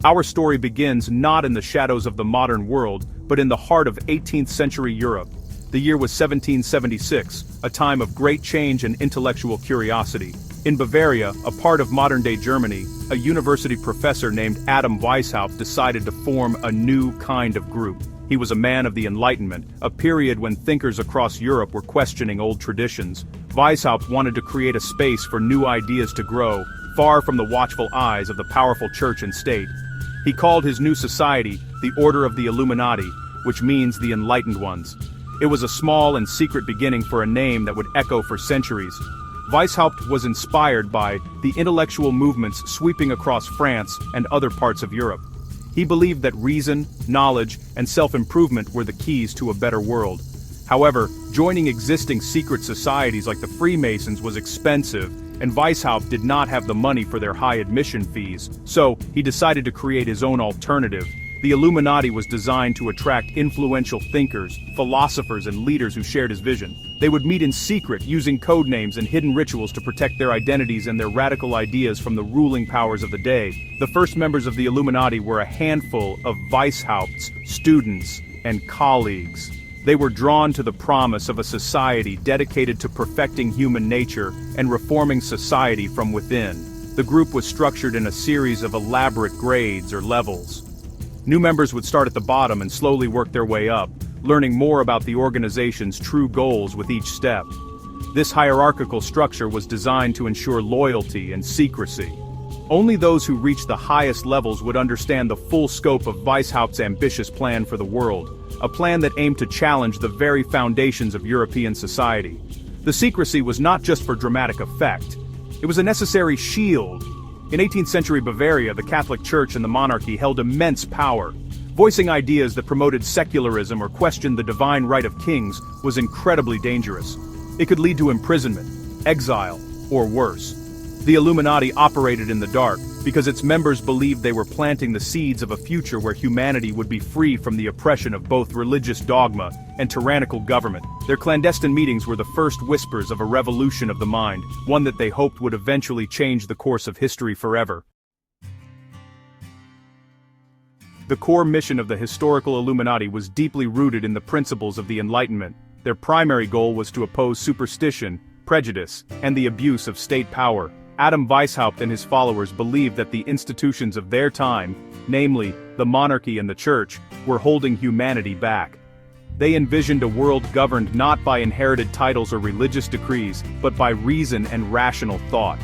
Our story begins not in the shadows of the modern world, but in the heart of 18th century Europe. The year was 1776, a time of great change and intellectual curiosity. In Bavaria, a part of modern-day Germany, a university professor named Adam Weishaupt decided to form a new kind of group. He was a man of the Enlightenment, a period when thinkers across Europe were questioning old traditions. Weishaupt wanted to create a space for new ideas to grow, far from the watchful eyes of the powerful church and state. He called his new society the Order of the Illuminati, which means the Enlightened Ones. It was a small and secret beginning for a name that would echo for centuries. Weishaupt was inspired by the intellectual movements sweeping across France and other parts of Europe. He believed that reason, knowledge, and self-improvement were the keys to a better world. However, joining existing secret societies like the Freemasons was expensive, and Weishaupt did not have the money for their high admission fees, so he decided to create his own alternative. The Illuminati was designed to attract influential thinkers, philosophers, and leaders who shared his vision. They would meet in secret, using code names and hidden rituals to protect their identities and their radical ideas from the ruling powers of the day. The first members of the Illuminati were a handful of Weishaupt's students and colleagues. They were drawn to the promise of a society dedicated to perfecting human nature and reforming society from within. The group was structured in a series of elaborate grades or levels. New members would start at the bottom and slowly work their way up, learning more about the organization's true goals with each step. This hierarchical structure was designed to ensure loyalty and secrecy. Only those who reached the highest levels would understand the full scope of Weishaupt's ambitious plan for the world, a plan that aimed to challenge the very foundations of European society. The secrecy was not just for dramatic effect. It was a necessary shield. In 18th century Bavaria, the Catholic Church and the monarchy held immense power. Voicing ideas that promoted secularism or questioned the divine right of kings was incredibly dangerous. It could lead to imprisonment, exile, or worse. The Illuminati operated in the dark because its members believed they were planting the seeds of a future where humanity would be free from the oppression of both religious dogma and tyrannical government. Their clandestine meetings were the first whispers of a revolution of the mind, one that they hoped would eventually change the course of history forever. The core mission of the historical Illuminati was deeply rooted in the principles of the Enlightenment. Their primary goal was to oppose superstition, prejudice, and the abuse of state power. Adam Weishaupt and his followers believed that the institutions of their time, namely, the monarchy and the church, were holding humanity back. They envisioned a world governed not by inherited titles or religious decrees, but by reason and rational thought.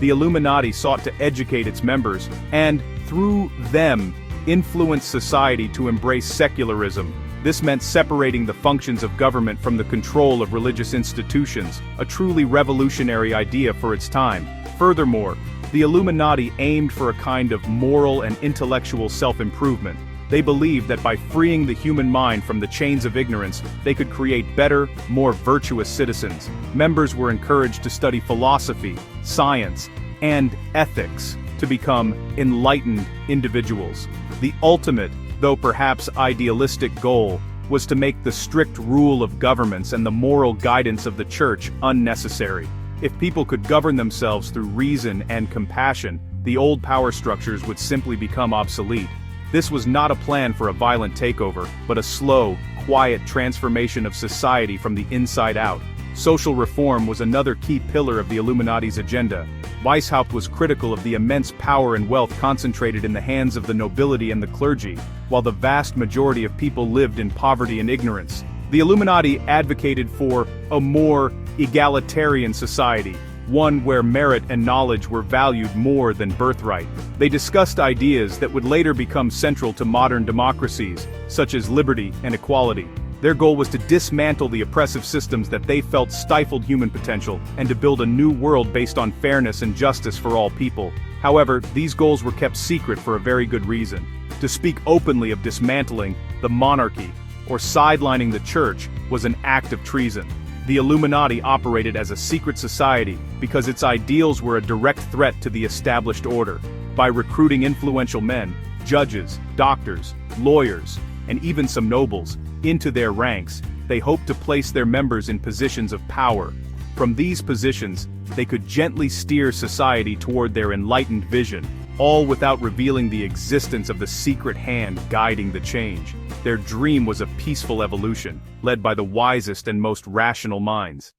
The Illuminati sought to educate its members, and, through them, influence society to embrace secularism. This meant separating the functions of government from the control of religious institutions, a truly revolutionary idea for its time. Furthermore, the Illuminati aimed for a kind of moral and intellectual self-improvement. They believed that by freeing the human mind from the chains of ignorance, they could create better, more virtuous citizens. Members were encouraged to study philosophy, science, and ethics to become enlightened individuals. The ultimate, though perhaps idealistic goal, was to make the strict rule of governments and the moral guidance of the church unnecessary. If people could govern themselves through reason and compassion, the old power structures would simply become obsolete. This was not a plan for a violent takeover, but a slow, quiet transformation of society from the inside out. Social reform was another key pillar of the Illuminati's agenda. Weishaupt was critical of the immense power and wealth concentrated in the hands of the nobility and the clergy, while the vast majority of people lived in poverty and ignorance. The Illuminati advocated for a more egalitarian society, one where merit and knowledge were valued more than birthright. They discussed ideas that would later become central to modern democracies, such as liberty and equality. Their goal was to dismantle the oppressive systems that they felt stifled human potential, and to build a new world based on fairness and justice for all people. However, these goals were kept secret for a very good reason. To speak openly of dismantling the monarchy or sidelining the church was an act of treason. The Illuminati operated as a secret society because its ideals were a direct threat to the established order. By recruiting influential men, judges, doctors, lawyers, and even some nobles, into their ranks, they hoped to place their members in positions of power. From these positions, they could gently steer society toward their enlightened vision. all without revealing the existence of the secret hand guiding the change. Their dream was a peaceful evolution, led by the wisest and most rational minds.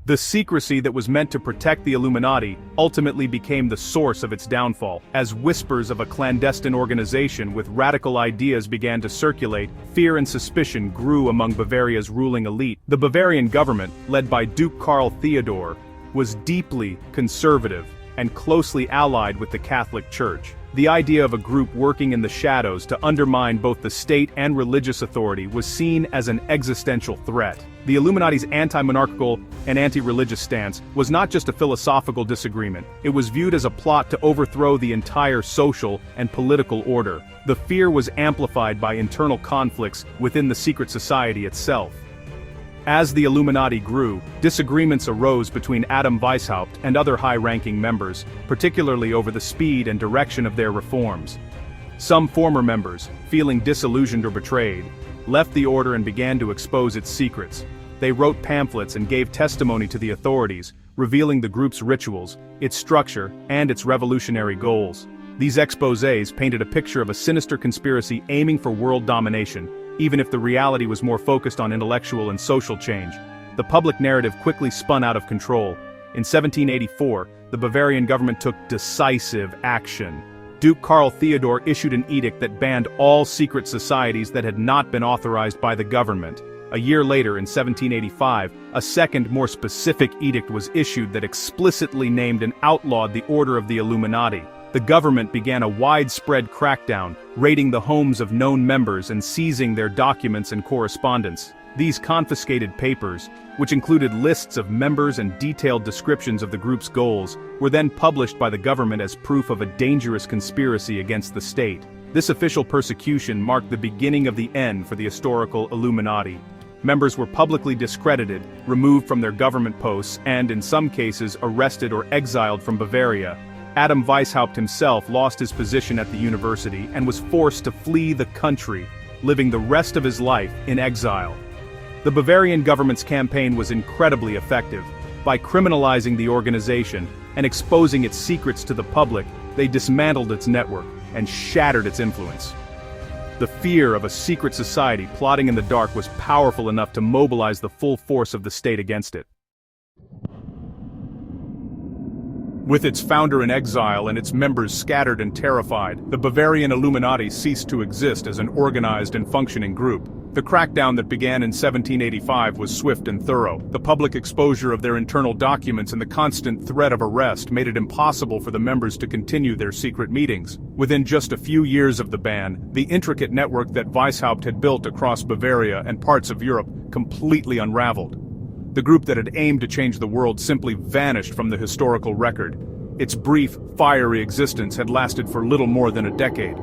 The secrecy that was meant to protect the Illuminati ultimately became the source of its downfall. As whispers of a clandestine organization with radical ideas began to circulate, fear and suspicion grew among Bavaria's ruling elite. The Bavarian government, led by Duke Karl Theodor, was deeply conservative and closely allied with the Catholic Church. The idea of a group working in the shadows to undermine both the state and religious authority was seen as an existential threat. The Illuminati's anti-monarchical and anti-religious stance was not just a philosophical disagreement, it was viewed as a plot to overthrow the entire social and political order. The fear was amplified by internal conflicts within the secret society itself. As the Illuminati grew, disagreements arose between Adam Weishaupt and other high-ranking members, particularly over the speed and direction of their reforms. Some former members, feeling disillusioned or betrayed, left the order and began to expose its secrets. They wrote pamphlets and gave testimony to the authorities, revealing the group's rituals, its structure, and its revolutionary goals. These exposés painted a picture of a sinister conspiracy aiming for world domination, even if the reality was more focused on intellectual and social change. The public narrative quickly spun out of control. In 1784, the Bavarian government took decisive action. Duke Karl Theodor issued an edict that banned all secret societies that had not been authorized by the government. A year later, in 1785, a second, more specific edict was issued that explicitly named and outlawed the Order of the Illuminati. The government began a widespread crackdown, raiding the homes of known members and seizing their documents and correspondence. These confiscated papers, which included lists of members and detailed descriptions of the group's goals, were then published by the government as proof of a dangerous conspiracy against the state. This official persecution marked the beginning of the end for the historical Illuminati. Members were publicly discredited, removed from their government posts, and in some cases arrested or exiled from Bavaria. Adam Weishaupt himself lost his position at the university and was forced to flee the country, living the rest of his life in exile. The Bavarian government's campaign was incredibly effective. By criminalizing the organization and exposing its secrets to the public, they dismantled its network and shattered its influence. The fear of a secret society plotting in the dark was powerful enough to mobilize the full force of the state against it. With its founder in exile and its members scattered and terrified, the Bavarian Illuminati ceased to exist as an organized and functioning group. The crackdown that began in 1785 was swift and thorough. The public exposure of their internal documents and the constant threat of arrest made it impossible for the members to continue their secret meetings. Within just a few years of the ban, the intricate network that Weishaupt had built across Bavaria and parts of Europe completely unraveled. The group that had aimed to change the world simply vanished from the historical record. Its brief, fiery existence had lasted for little more than a decade.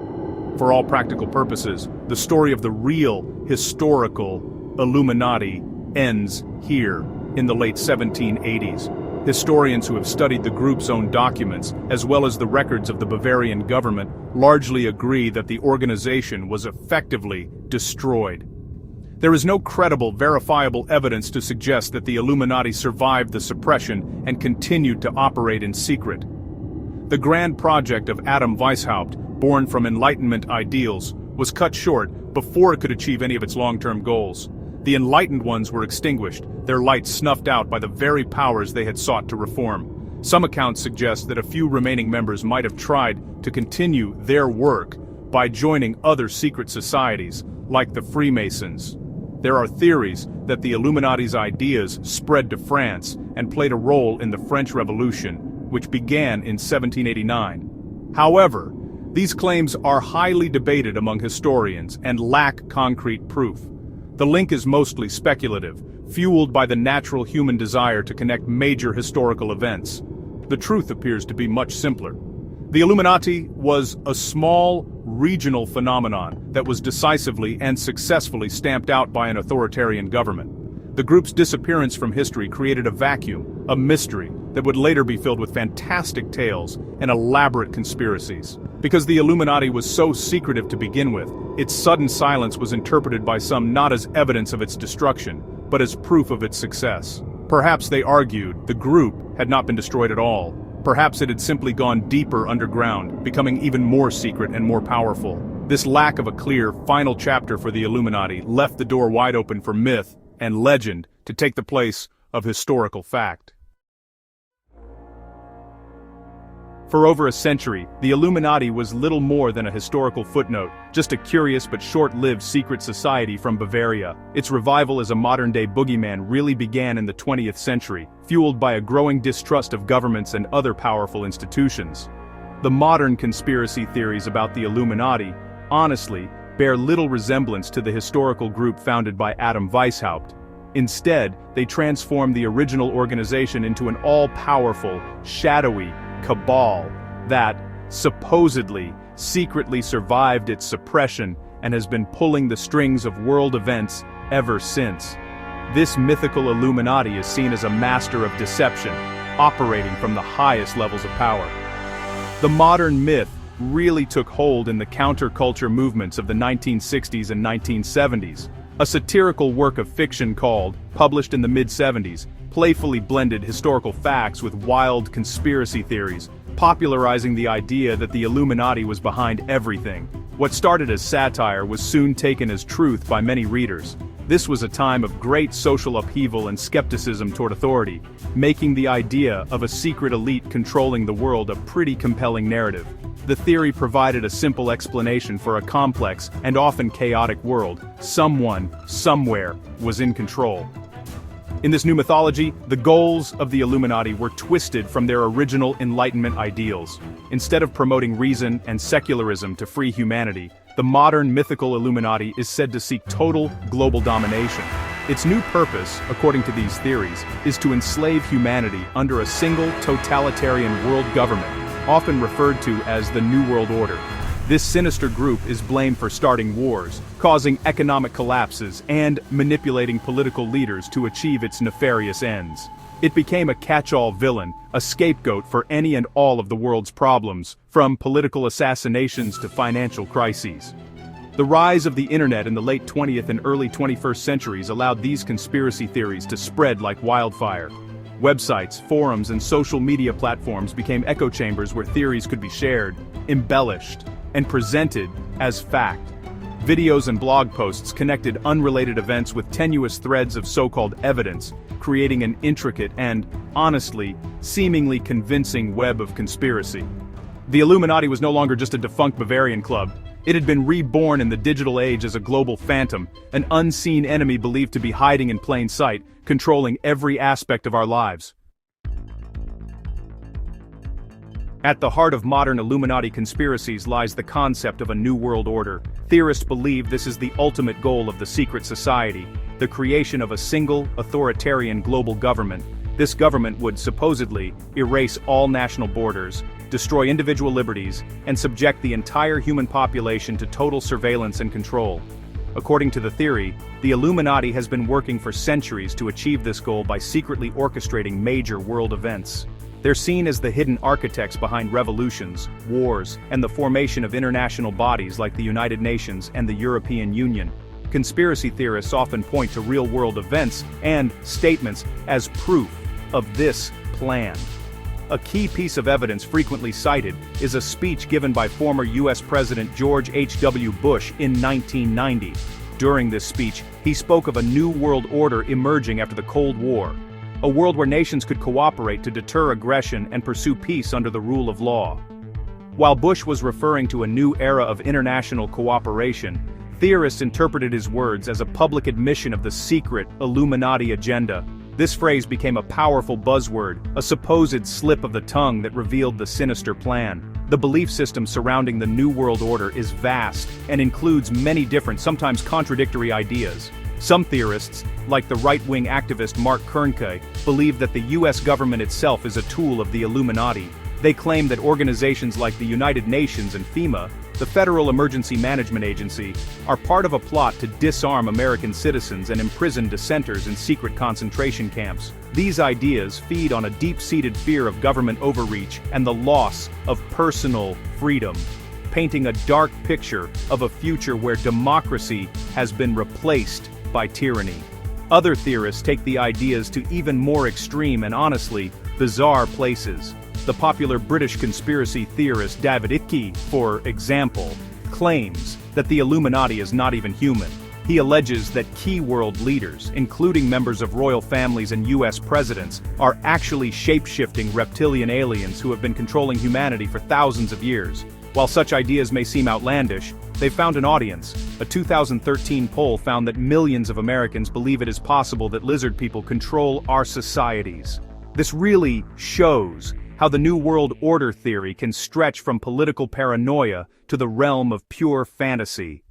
For all practical purposes, the story of the real, historical Illuminati ends here, in the late 1780s. Historians who have studied the group's own documents, as well as the records of the Bavarian government, largely agree that the organization was effectively destroyed. There is no credible, verifiable evidence to suggest that the Illuminati survived the suppression and continued to operate in secret. The grand project of Adam Weishaupt, born from Enlightenment ideals, was cut short before it could achieve any of its long-term goals. The enlightened ones were extinguished, their light snuffed out by the very powers they had sought to reform. Some accounts suggest that a few remaining members might have tried to continue their work by joining other secret societies, like the Freemasons. There are theories that the Illuminati's ideas spread to France and played a role in the French Revolution, which began in 1789. However, these claims are highly debated among historians and lack concrete proof. The link is mostly speculative, fueled by the natural human desire to connect major historical events. The truth appears to be much simpler. The Illuminati was a small, regional phenomenon that was decisively and successfully stamped out by an authoritarian government. The group's disappearance from history created a vacuum, a mystery, that would later be filled with fantastic tales and elaborate conspiracies. Because the Illuminati was so secretive to begin with, its sudden silence was interpreted by some not as evidence of its destruction, but as proof of its success. Perhaps they argued the group had not been destroyed at all. perhaps it had simply gone deeper underground, becoming even more secret and more powerful. This lack of a clear, final chapter for the Illuminati left the door wide open for myth and legend to take the place of historical fact. For over a century, the Illuminati was little more than a historical footnote, just a curious but short-lived secret society from Bavaria. Its revival as a modern-day boogeyman really began in the 20th century, fueled by a growing distrust of governments and other powerful institutions. The modern conspiracy theories about the Illuminati, honestly, bear little resemblance to the historical group founded by Adam Weishaupt. Instead, they transform the original organization into an all-powerful, shadowy cabal that, supposedly, secretly survived its suppression and has been pulling the strings of world events ever since. This mythical Illuminati is seen as a master of deception, operating from the highest levels of power. The modern myth really took hold in the counterculture movements of the 1960s and 1970s. A satirical work of fiction called, published in the mid-70s, playfully blended historical facts with wild conspiracy theories, popularizing the idea that the Illuminati was behind everything. What started as satire was soon taken as truth by many readers. This was a time of great social upheaval and skepticism toward authority, making the idea of a secret elite controlling the world a pretty compelling narrative. The theory provided a simple explanation for a complex and often chaotic world. Someone, somewhere, was in control. In this new mythology, the goals of the Illuminati were twisted from their original Enlightenment ideals. Instead of promoting reason and secularism to free humanity, the modern mythical Illuminati is said to seek total global domination. Its new purpose, according to these theories, is to enslave humanity under a single totalitarian world government, often referred to as the New World Order. This sinister group is blamed for starting wars, causing economic collapses, and manipulating political leaders to achieve its nefarious ends. It became a catch-all villain, a scapegoat for any and all of the world's problems, from political assassinations to financial crises. The rise of the internet in the late 20th and early 21st centuries allowed these conspiracy theories to spread like wildfire. Websites, forums, and social media platforms became echo chambers where theories could be shared, embellished, and presented as fact. Videos and blog posts connected unrelated events with tenuous threads of so-called evidence, creating an intricate and, honestly, seemingly convincing web of conspiracy. The Illuminati was no longer just a defunct Bavarian club. It had been reborn in the digital age as a global phantom, an unseen enemy believed to be hiding in plain sight, controlling every aspect of our lives. At the heart of modern Illuminati conspiracies lies the concept of a new world order. Theorists believe this is the ultimate goal of the secret society, the creation of a single, authoritarian global government. This government would supposedly erase all national borders, destroy individual liberties, and subject the entire human population to total surveillance and control. According to the theory, the Illuminati has been working for centuries to achieve this goal by secretly orchestrating major world events. They're seen as the hidden architects behind revolutions, wars, and the formation of international bodies like the United Nations and the European Union. Conspiracy theorists often point to real-world events and statements as proof of this plan. A key piece of evidence frequently cited is a speech given by former U.S. President George H.W. Bush in 1990. During this speech, he spoke of a new world order emerging after the Cold War. A world where nations could cooperate to deter aggression and pursue peace under the rule of law. While Bush was referring to a new era of international cooperation, theorists interpreted his words as a public admission of the secret Illuminati agenda. This phrase became a powerful buzzword, a supposed slip of the tongue that revealed the sinister plan. The belief system surrounding the New World Order is vast and includes many different, sometimes contradictory ideas. Some theorists, like the right-wing activist Mark Kernke, believe that the US government itself is a tool of the Illuminati. They claim that organizations like the United Nations and FEMA, the Federal Emergency Management Agency, are part of a plot to disarm American citizens and imprison dissenters in secret concentration camps. These ideas feed on a deep-seated fear of government overreach and the loss of personal freedom, painting a dark picture of a future where democracy has been replaced by tyranny. Other theorists take the ideas to even more extreme and honestly, bizarre places. The popular British conspiracy theorist David Icke, for example, claims that the Illuminati is not even human. He alleges that key world leaders, including members of royal families and US presidents, are actually shape-shifting reptilian aliens who have been controlling humanity for thousands of years. While such ideas may seem outlandish, they've found an audience. A 2013 poll found that millions of Americans believe it is possible that lizard people control our societies. This really shows how the New World Order theory can stretch from political paranoia to the realm of pure fantasy.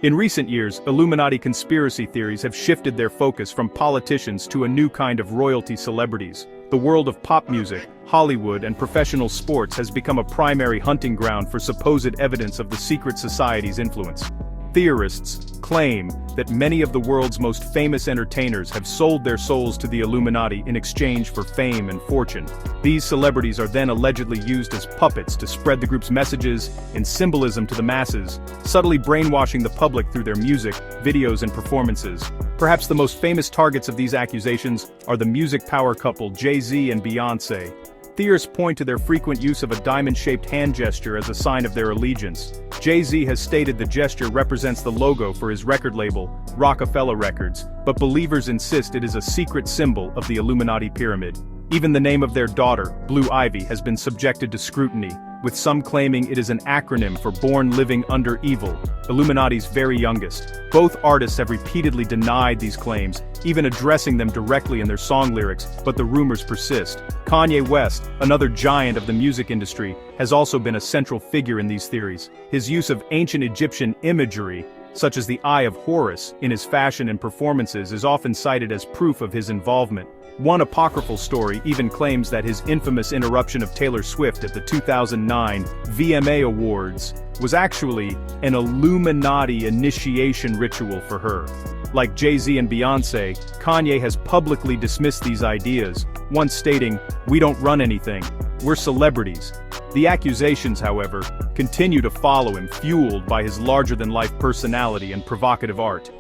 In recent years, Illuminati conspiracy theories have shifted their focus from politicians to a new kind of royalty celebrities. The world of pop music, Hollywood, and professional sports has become a primary hunting ground for supposed evidence of the secret society's influence. Theorists claim that many of the world's most famous entertainers have sold their souls to the Illuminati in exchange for fame and fortune. These celebrities are then allegedly used as puppets to spread the group's messages and symbolism to the masses, subtly brainwashing the public through their music, videos, and performances. Perhaps the most famous targets of these accusations are the music power couple Jay-Z and Beyoncé. Theorists point to their frequent use of a diamond-shaped hand gesture as a sign of their allegiance. Jay-Z has stated the gesture represents the logo for his record label, Rockefeller Records, but believers insist it is a secret symbol of the Illuminati pyramid. Even the name of their daughter, Blue Ivy, has been subjected to scrutiny, with some claiming it is an acronym for Born Living Under Evil, Illuminati's very youngest. Both artists have repeatedly denied these claims, even addressing them directly in their song lyrics, but the rumors persist. Kanye West, another giant of the music industry, has also been a central figure in these theories. His use of ancient Egyptian imagery, such as the Eye of Horus, in his fashion and performances is often cited as proof of his involvement. One apocryphal story even claims that his infamous interruption of Taylor Swift at the 2009 VMA Awards was actually an Illuminati initiation ritual for her. Like Jay-Z and Beyoncé, Kanye has publicly dismissed these ideas, once stating, "We don't run anything, we're celebrities." The accusations, however, continue to follow him, fueled by his larger-than-life personality and provocative art.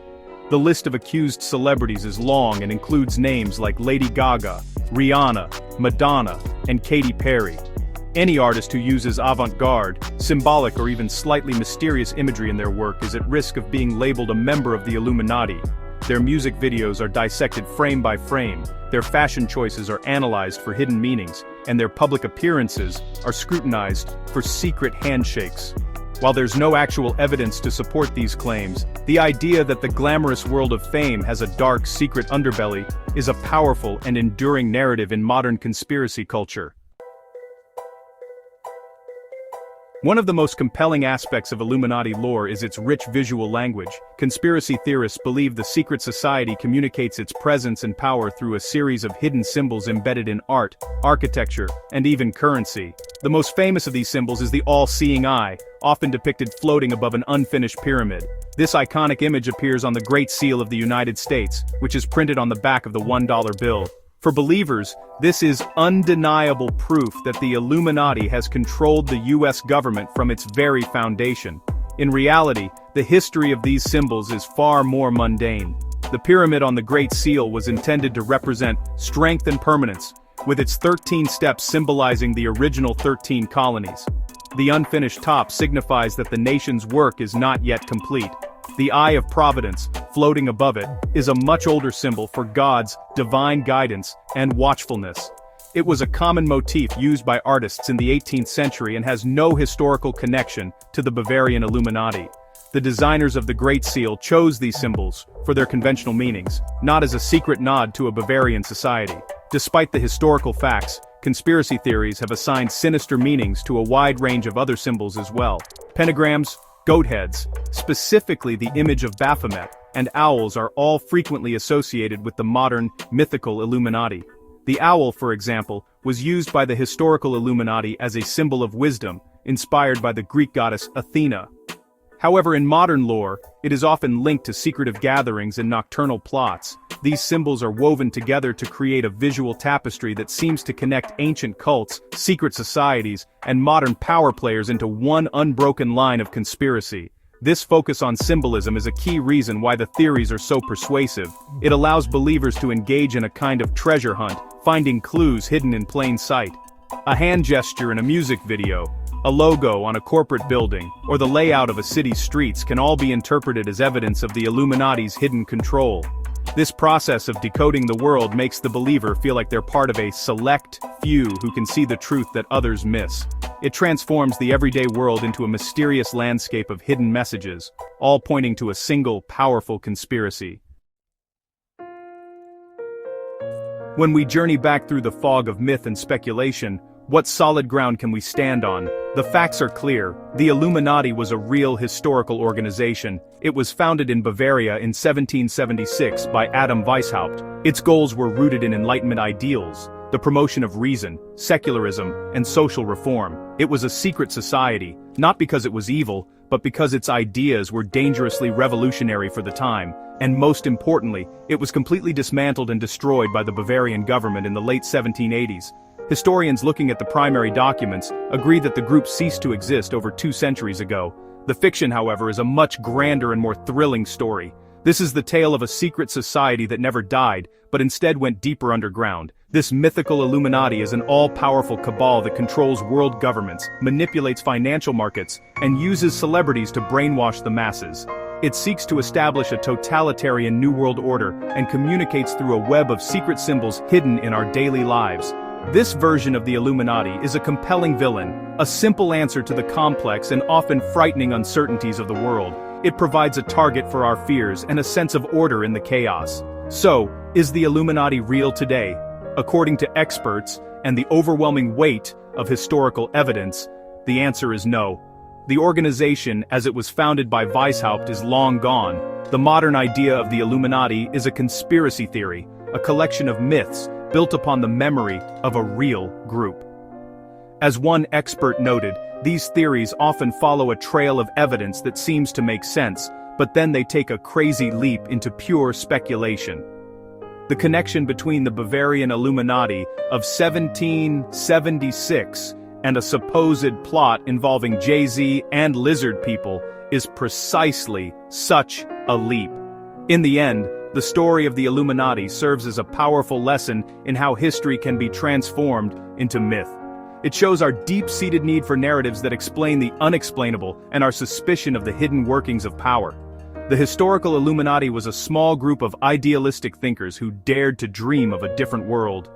The list of accused celebrities is long and includes names like Lady Gaga, Rihanna, Madonna, and Katy Perry. Any artist who uses avant-garde, symbolic or even slightly mysterious imagery in their work is at risk of being labeled a member of the Illuminati. Their music videos are dissected frame by frame, their fashion choices are analyzed for hidden meanings, and their public appearances are scrutinized for secret handshakes. While there's no actual evidence to support these claims, the idea that the glamorous world of fame has a dark, secret underbelly is a powerful and enduring narrative in modern conspiracy culture. One of the most compelling aspects of Illuminati lore is its rich visual language. Conspiracy theorists believe the secret society communicates its presence and power through a series of hidden symbols embedded in art, architecture, and even currency. The most famous of these symbols is the all-seeing eye, often depicted floating above an unfinished pyramid. This iconic image appears on the Great Seal of the United States, which is printed on the back of the $1 bill. For believers, this is undeniable proof that the Illuminati has controlled the US government from its very foundation. In reality, the history of these symbols is far more mundane. The pyramid on the Great Seal was intended to represent strength and permanence, with its 13 steps symbolizing the original 13 colonies. The unfinished top signifies that the nation's work is not yet complete. The Eye of Providence, floating above it, is a much older symbol for God's divine guidance and watchfulness. It was a common motif used by artists in the 18th century and has no historical connection to the Bavarian Illuminati. The designers of the Great Seal chose these symbols for their conventional meanings, not as a secret nod to a Bavarian society. Despite the historical facts, conspiracy theories have assigned sinister meanings to a wide range of other symbols as well. Pentagrams, goat heads, specifically the image of Baphomet, and owls are all frequently associated with the modern, mythical Illuminati. The owl, for example, was used by the historical Illuminati as a symbol of wisdom, inspired by the Greek goddess Athena. However, in modern lore, it is often linked to secretive gatherings and nocturnal plots. These symbols are woven together to create a visual tapestry that seems to connect ancient cults, secret societies, and modern power players into one unbroken line of conspiracy. This focus on symbolism is a key reason why the theories are so persuasive. It allows believers to engage in a kind of treasure hunt, finding clues hidden in plain sight. A hand gesture in a music video, a logo on a corporate building, or the layout of a city's streets can all be interpreted as evidence of the Illuminati's hidden control. This process of decoding the world makes the believer feel like they're part of a select few who can see the truth that others miss. It transforms the everyday world into a mysterious landscape of hidden messages, all pointing to a single, powerful conspiracy. When we journey back through the fog of myth and speculation, what solid ground can we stand on? The facts are clear. The Illuminati was a real historical organization. It was founded in Bavaria in 1776 by Adam Weishaupt. Its goals were rooted in Enlightenment ideals, the promotion of reason, secularism, and social reform. It was a secret society, not because it was evil, but because its ideas were dangerously revolutionary for the time. And most importantly, it was completely dismantled and destroyed by the Bavarian government in the late 1780s. Historians looking at the primary documents agree that the group ceased to exist over 2 centuries ago. The fiction, however, is a much grander and more thrilling story. This is the tale of a secret society that never died, but instead went deeper underground. This mythical Illuminati is an all-powerful cabal that controls world governments, manipulates financial markets, and uses celebrities to brainwash the masses. It seeks to establish a totalitarian New World Order and communicates through a web of secret symbols hidden in our daily lives. This version of the Illuminati is a compelling villain, a simple answer to the complex and often frightening uncertainties of the world. It provides a target for our fears and a sense of order in the chaos. So, is the Illuminati real today? According to experts and the overwhelming weight of historical evidence, the answer is no. The organization, as it was founded by Weishaupt, is long gone. The modern idea of the Illuminati is a conspiracy theory, a collection of myths built upon the memory of a real group. As one expert noted, these theories often follow a trail of evidence that seems to make sense, but then they take a crazy leap into pure speculation. The connection between the Bavarian Illuminati of 1776 and a supposed plot involving Jay-Z and lizard people is precisely such a leap. In the end, the story of the Illuminati serves as a powerful lesson in how history can be transformed into myth. It shows our deep-seated need for narratives that explain the unexplainable and our suspicion of the hidden workings of power. The historical Illuminati was a small group of idealistic thinkers who dared to dream of a different world.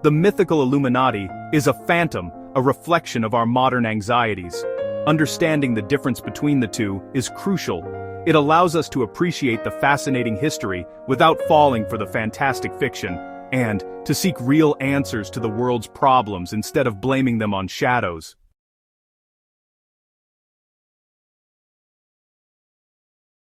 The mythical Illuminati is a phantom, a reflection of our modern anxieties. Understanding the difference between the two is crucial. It allows us to appreciate the fascinating history without falling for the fantastic fiction, and to seek real answers to the world's problems instead of blaming them on shadows.